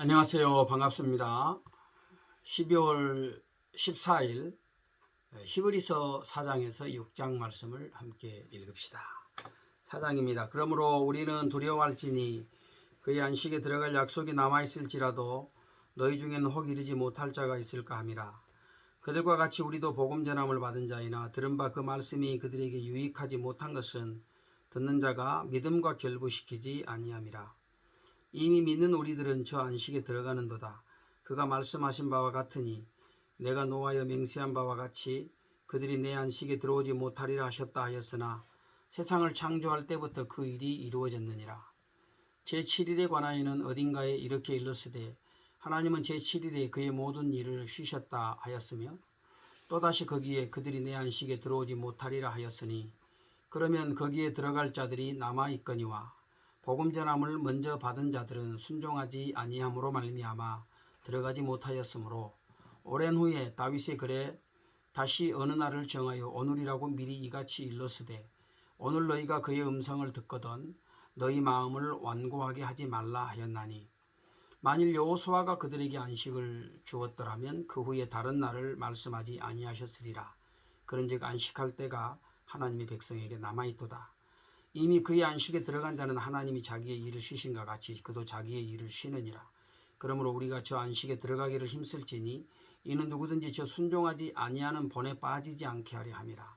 안녕하세요. 반갑습니다. 12월 14일 히브리서 4장에서 6장 말씀을 함께 읽읍시다. 4장입니다. 그러므로 우리는 두려워할지니 그의 안식에 들어갈 약속이 남아있을지라도 너희 중에는 혹 이르지 못할 자가 있을까 함이라. 그들과 같이 우리도 복음 전함을 받은 자이나 들은 바 그 말씀이 그들에게 유익하지 못한 것은 듣는 자가 믿음과 결부시키지 아니함이라. 이미 믿는 우리들은 저 안식에 들어가는도다. 그가 말씀하신 바와 같으니 내가 노하여 맹세한 바와 같이 그들이 내 안식에 들어오지 못하리라 하셨다 하였으나 세상을 창조할 때부터 그 일이 이루어졌느니라. 제7일에 관하여는 어딘가에 이렇게 일렀으되 하나님은 제7일에 그의 모든 일을 쉬셨다 하였으며 또다시 거기에 그들이 내 안식에 들어오지 못하리라 하였으니 그러면 거기에 들어갈 자들이 남아있거니와 복음 전함을 먼저 받은 자들은 순종하지 아니함으로 말미암아 들어가지 못하였으므로 오랜 후에 다윗의 글에 다시 어느 날을 정하여 오늘이라고 미리 이같이 일렀으되 오늘 너희가 그의 음성을 듣거든 너희 마음을 완고하게 하지 말라 하였나니 만일 여호수아가 그들에게 안식을 주었더라면 그 후에 다른 날을 말씀하지 아니하셨으리라. 그런즉 안식할 때가 하나님의 백성에게 남아있도다. 이미 그의 안식에 들어간 자는 하나님이 자기의 일을 쉬신과 같이 그도 자기의 일을 쉬느니라. 그러므로 우리가 저 안식에 들어가기를 힘쓸지니 이는 누구든지 저 순종하지 아니하는 본에 빠지지 않게 하려 함이라.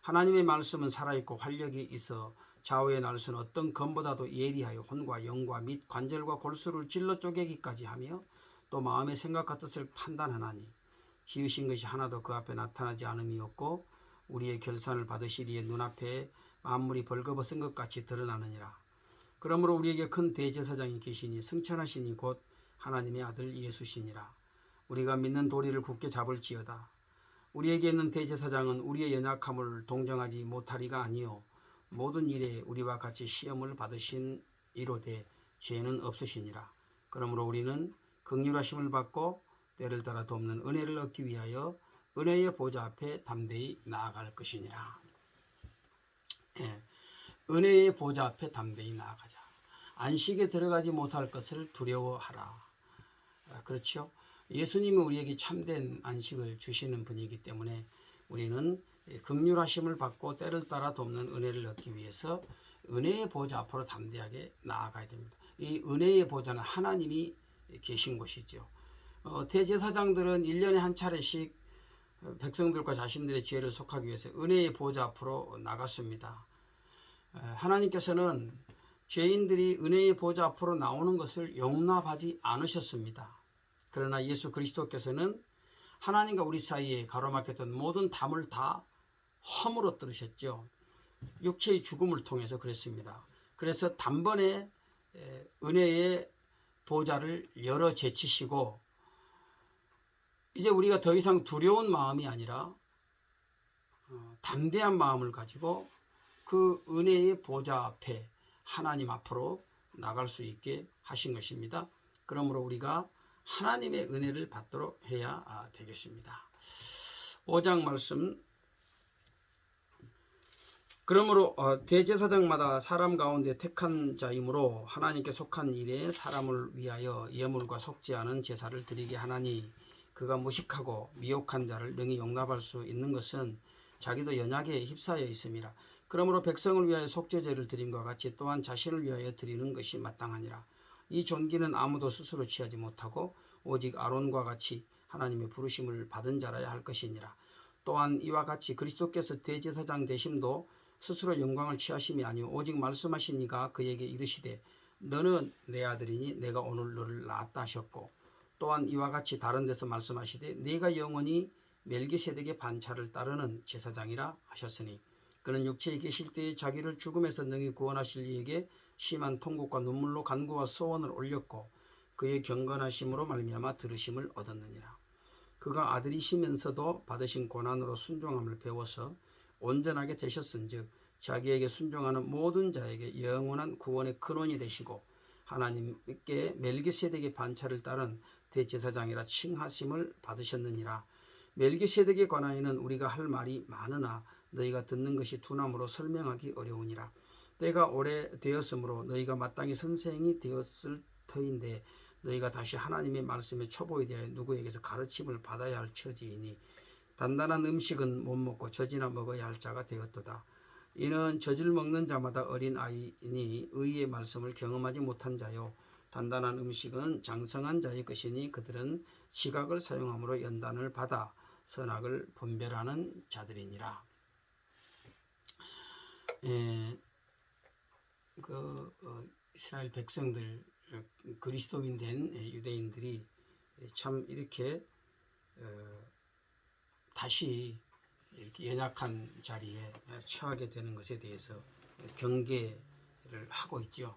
하나님의 말씀은 살아있고 활력이 있어 좌우의 날선 어떤 검보다도 예리하여 혼과 영과 및 관절과 골수를 찔러 쪼개기까지 하며 또 마음의 생각과 뜻을 판단하나니 지으신 것이 하나도 그 앞에 나타나지 않음이 없고 우리의 결산을 받으시리에 눈앞에 만물이 벌거벗은 것 같이 드러나느니라. 그러므로 우리에게 큰 대제사장이 계시니 승천하시니 곧 하나님의 아들 예수시니라. 우리가 믿는 도리를 굳게 잡을지어다. 우리에게 있는 대제사장은 우리의 연약함을 동정하지 못하리가 아니요 모든 일에 우리와 같이 시험을 받으신 이로되 죄는 없으시니라. 그러므로 우리는 긍휼하심을 받고 때를 따라 돕는 은혜를 얻기 위하여 은혜의 보좌 앞에 담대히 나아갈 것이니라. 은혜의 보좌 앞에 담대히 나아가자. 안식에 들어가지 못할 것을 두려워하라. 그렇죠? 예수님이 우리에게 참된 안식을 주시는 분이기 때문에 우리는 긍휼하심을 받고 때를 따라 돕는 은혜를 얻기 위해서 은혜의 보좌 앞으로 담대하게 나아가야 됩니다. 이 은혜의 보좌는 하나님이 계신 곳이죠. 대제사장들은 1년에 한 차례씩 백성들과 자신들의 죄를 속하기 위해서 은혜의 보좌 앞으로 나갔습니다. 하나님께서는 죄인들이 은혜의 보좌 앞으로 나오는 것을 용납하지 않으셨습니다. 그러나 예수 그리스도께서는 하나님과 우리 사이에 가로막혔던 모든 담을 다 허물어 들으셨죠. 육체의 죽음을 통해서 그랬습니다. 그래서 단번에 은혜의 보좌를 열어 제치시고 이제 우리가 더 이상 두려운 마음이 아니라 담대한 마음을 가지고 그 은혜의 보좌 앞에 하나님 앞으로 나갈 수 있게 하신 것입니다. 그러므로 우리가 하나님의 은혜를 받도록 해야 되겠습니다. 5장 말씀. 그러므로 대제사장마다 사람 가운데 택한 자이므로 하나님께 속한 일에 사람을 위하여 예물과 속지 않은 제사를 드리게 하나니 그가 무식하고 미혹한 자를 능히 용납할 수 있는 것은 자기도 연약에 휩싸여 있음이라. 그러므로 백성을 위하여 속죄제를 드림과 같이 또한 자신을 위하여 드리는 것이 마땅하니라. 이 존귀는 아무도 스스로 취하지 못하고 오직 아론과 같이 하나님의 부르심을 받은 자라야 할 것이니라. 또한 이와 같이 그리스도께서 대제사장 되심도 스스로 영광을 취하심이 아니오 오직 말씀하신 이가 그에게 이르시되 너는 내 아들이니 내가 오늘 너를 낳았다 하셨고 또한 이와 같이 다른 데서 말씀하시되 네가 영원히 멜기세덱의 반차를 따르는 제사장이라 하셨으니 그는 육체에 계실 때에 자기를 죽음에서 능히 구원하실 이에게 심한 통곡과 눈물로 간구와 소원을 올렸고 그의 경건하심으로 말미암아 들으심을 얻었느니라. 그가 아들이시면서도 받으신 고난으로 순종함을 배워서 온전하게 되셨은즉 자기에게 순종하는 모든 자에게 영원한 구원의 근원이 되시고 하나님께 멜기세덱의 반차를 따른 대제사장이라 칭하심을 받으셨느니라. 멜기세덱에 관하여는 우리가 할 말이 많으나 너희가 듣는 것이 둔함으로 설명하기 어려우니라. 때가 오래 되었으므로 너희가 마땅히 선생이 되었을 터인데 너희가 다시 하나님의 말씀의 초보에 대하여 누구에게서 가르침을 받아야 할 처지이니 단단한 음식은 못 먹고 젖이나 먹어야 할 자가 되었도다. 이는 젖을 먹는 자마다 어린 아이이니 의의 말씀을 경험하지 못한 자요 단단한 음식은 장성한 자의 것이니 그들은 지각을 사용함으로 연단을 받아 선악을 분별하는 자들이니라. 이스라엘 백성들 그리스도인 된 유대인들이 참 이렇게 다시 이렇게 연약한 자리에 처하게 되는 것에 대해서 경계를 하고 있죠.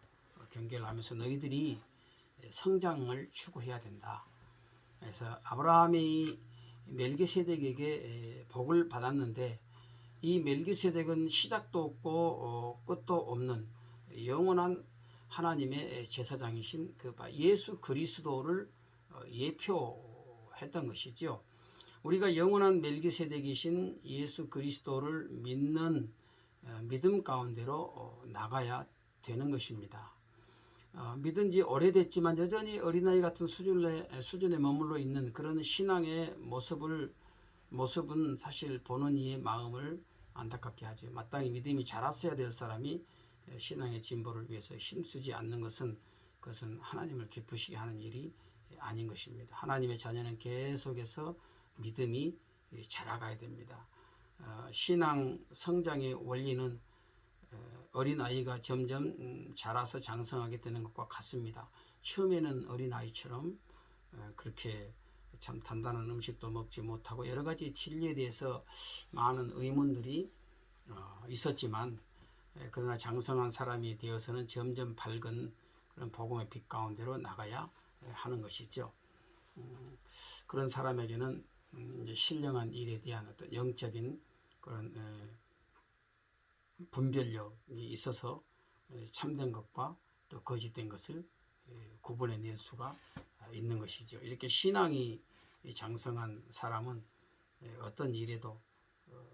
경계를 하면서 너희들이 성장을 추구해야 된다. 그래서 아브라함이 멜기세덱에게 복을 받았는데 이 멜기세덱은 시작도 없고 끝도 없는 영원한 하나님의 제사장이신 그 예수 그리스도를 예표했던 것이죠. 우리가 영원한 멜기세덱이신 예수 그리스도를 믿는 믿음 가운데로 나가야 되는 것입니다. 믿은 지 오래됐지만 여전히 어린아이 같은 수준에 머물러 있는 그런 신앙의 모습은 사실 보는 이의 마음을 안타깝게 하죠. 마땅히 믿음이 자랐어야 될 사람이 신앙의 진보를 위해서 힘쓰지 않는 것은 그것은 하나님을 기쁘시게 하는 일이 아닌 것입니다. 하나님의 자녀는 계속해서 믿음이 자라가야 됩니다. 신앙 성장의 원리는 어린아이가 점점 자라서 장성하게 되는 것과 같습니다. 처음에는 어린아이처럼 그렇게 참 단단한 음식도 먹지 못하고 여러 가지 진리에 대해서 많은 의문들이 있었지만 그러나 장성한 사람이 되어서는 점점 밝은 그런 복음의 빛 가운데로 나가야 하는 것이죠. 그런 사람에게는 이제 신령한 일에 대한 어떤 영적인 그런 분별력이 있어서 참된 것과 또 거짓된 것을 구분해낼 수가 있는 것이죠. 이렇게 신앙이 장성한 사람은 어떤 일에도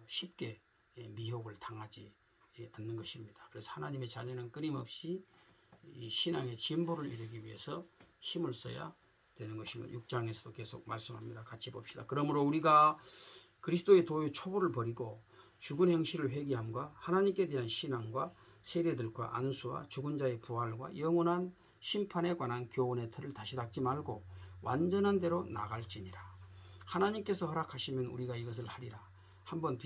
쉽게 미혹을 당하지 않는 것입니다. 그래서 하나님의 자녀는 끊임없이 이 신앙의 진보를 이루기 위해서 힘을 써야 되는 것임을 6장에서도 계속 말씀합니다. 같이 봅시다. 그러므로 우리가 그리스도의 도의 초보를 버리고 죽은 행실을 회개함과 하나님께 대한 신앙과 세례들과 안수와 죽은 자의 부활과 영원한 심판에 관한 교훈의 틀을 다시 닦지 말고 완전한 대로 나갈지니라. 하나님께서 허락하시면 우리가 이것을 하리라. 한번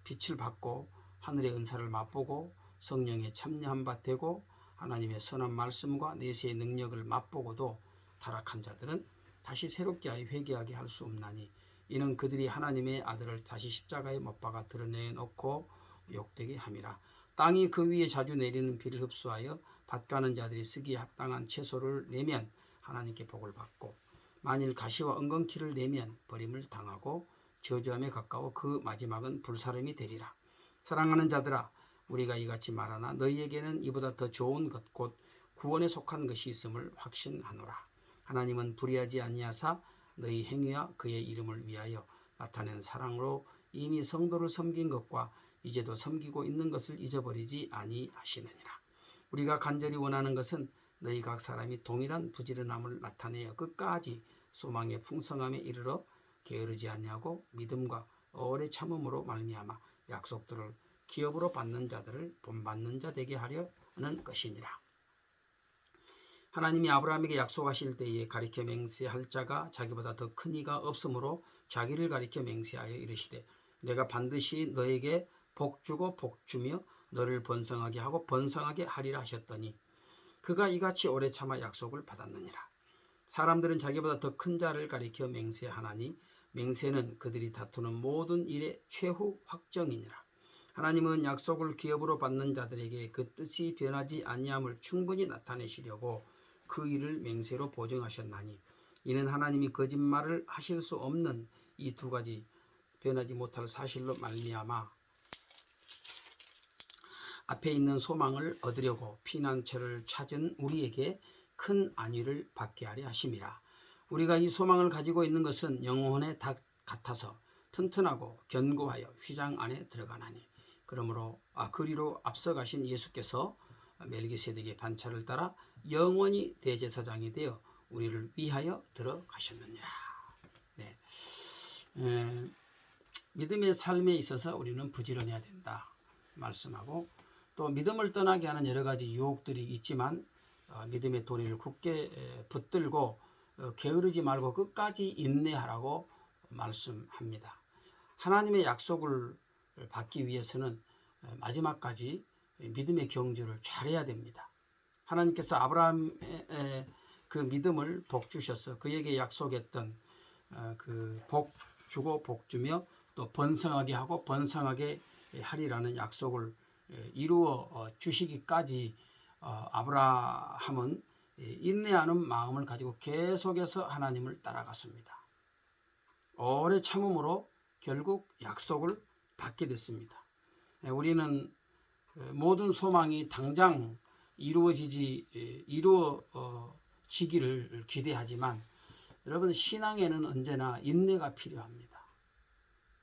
빛을 받고 하늘의 은사를 맛보고 성령에 참여한 바 되고 하나님의 선한 말씀과 내세의 능력을 맛보고도 타락한 자들은 다시 새롭게 하여 회개하게 할 수 없나니 이는 그들이 하나님의 아들을 다시 십자가에 못 박아 드러내놓고 욕되게 함이라. 땅이 그 위에 자주 내리는 비를 흡수하여 밭가는 자들이 쓰기에 합당한 채소를 내면 하나님께 복을 받고 만일 가시와 엉겅퀴를 내면 버림을 당하고 저주함에 가까워 그 마지막은 불사름이 되리라. 사랑하는 자들아 우리가 이같이 말하나 너희에게는 이보다 더 좋은 것 곧 구원에 속한 것이 있음을 확신하노라. 하나님은 불의하지 아니하사 너희 행위와 그의 이름을 위하여 나타낸 사랑으로 이미 성도를 섬긴 것과 이제도 섬기고 있는 것을 잊어버리지 아니하시느니라. 우리가 간절히 원하는 것은 너희 각 사람이 동일한 부지런함을 나타내어 끝까지 소망의 풍성함에 이르러 게으르지 아니하고 믿음과 오래 참음으로 말미암아 약속들을 기업으로 받는 자들을 본받는 자 되게 하려는 것이니라. 하나님이 아브라함에게 약속하실 때에 가리켜 맹세할 자가 자기보다 더 큰 이가 없으므로 자기를 가리켜 맹세하여 이르시되 내가 반드시 너에게 복주고 복주며 너를 번성하게 하고 번성하게 하리라 하셨더니 그가 이같이 오래 참아 약속을 받았느니라. 사람들은 자기보다 더 큰 자를 가리켜 맹세하나니 맹세는 그들이 다투는 모든 일의 최후 확정이니라. 하나님은 약속을 기업으로 받는 자들에게 그 뜻이 변하지 아니함을 충분히 나타내시려고 그 일을 맹세로 보증하셨나니 이는 하나님이 거짓말을 하실 수 없는 이 두 가지 변하지 못할 사실로 말미암아 앞에 있는 소망을 얻으려고 피난처를 찾은 우리에게 큰 안위를 받게 하려 하심이라. 우리가 이 소망을 가지고 있는 것은 영혼의 닭 같아서 튼튼하고 견고하여 휘장 안에 들어가나니 그러므로 그리로 앞서가신 예수께서 멜기세덱의 반차를 따라 영원히 대제사장이 되어 우리를 위하여 들어가셨느니라. 네. 믿음의 삶에 있어서 우리는 부지런해야 된다 말씀하고, 또 믿음을 떠나게 하는 여러 가지 유혹들이 있지만 믿음의 도리를 굳게 붙들고 게으르지 말고 끝까지 인내하라고 말씀합니다. 하나님의 약속을 받기 위해서는 마지막까지 믿음의 경주를 잘해야 됩니다. 하나님께서 아브라함의 그 믿음을 복 주셔서 그에게 약속했던 그 복 주고 복 주며 또 번성하게 하고 번성하게 하리라는 약속을 이루어 주시기까지 아브라함은 인내하는 마음을 가지고 계속해서 하나님을 따라갔습니다. 오래 참음으로 결국 약속을 받게 됐습니다. 우리는 모든 소망이 당장 이루어지기를 기대하지만 여러분, 신앙에는 언제나 인내가 필요합니다.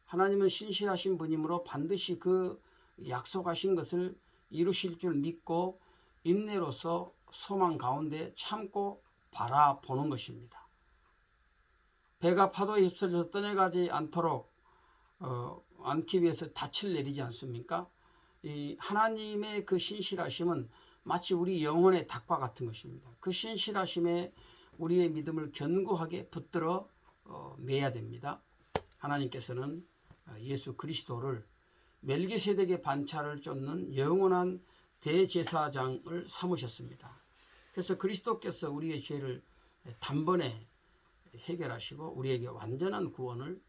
하나님은 신실하신 분이므로 반드시 그 약속하신 것을 이루실 줄 믿고 인내로서 소망 가운데 참고 바라보는 것입니다. 배가 파도에 휩쓸려서 떠내가지 않기 위해서 닻을 내리지 않습니까? 이 하나님의 그 신실하심은 마치 우리 영혼의 닭과 같은 것입니다. 그 신실하심에 우리의 믿음을 견고하게 붙들어 매야 됩니다. 하나님께서는 예수 그리스도를 멜기세덱의 반차를 쫓는 영원한 대제사장을 삼으셨습니다. 그래서 그리스도께서 우리의 죄를 단번에 해결하시고 우리에게 완전한 구원을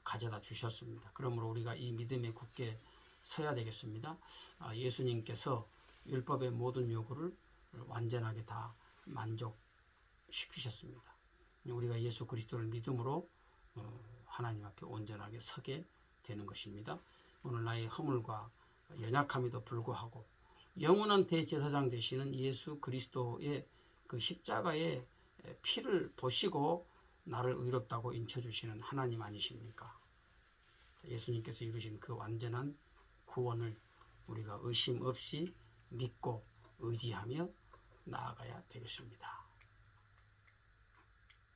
가져다 주셨습니다. 그러므로 우리가 이 믿음에 굳게 서야 되겠습니다. 예수님께서 율법의 모든 요구를 완전하게 다 만족시키셨습니다. 우리가 예수 그리스도를 믿음으로 하나님 앞에 온전하게 서게 되는 것입니다. 오늘 나의 허물과 연약함에도 불구하고 영원한 대제사장 되시는 예수 그리스도의 그 십자가의 피를 보시고 나를 의롭다고 인쳐주시는 하나님 아니십니까? 예수님께서 이루신 그 완전한 구원을 우리가 의심 없이 믿고 의지하며 나아가야 되겠습니다.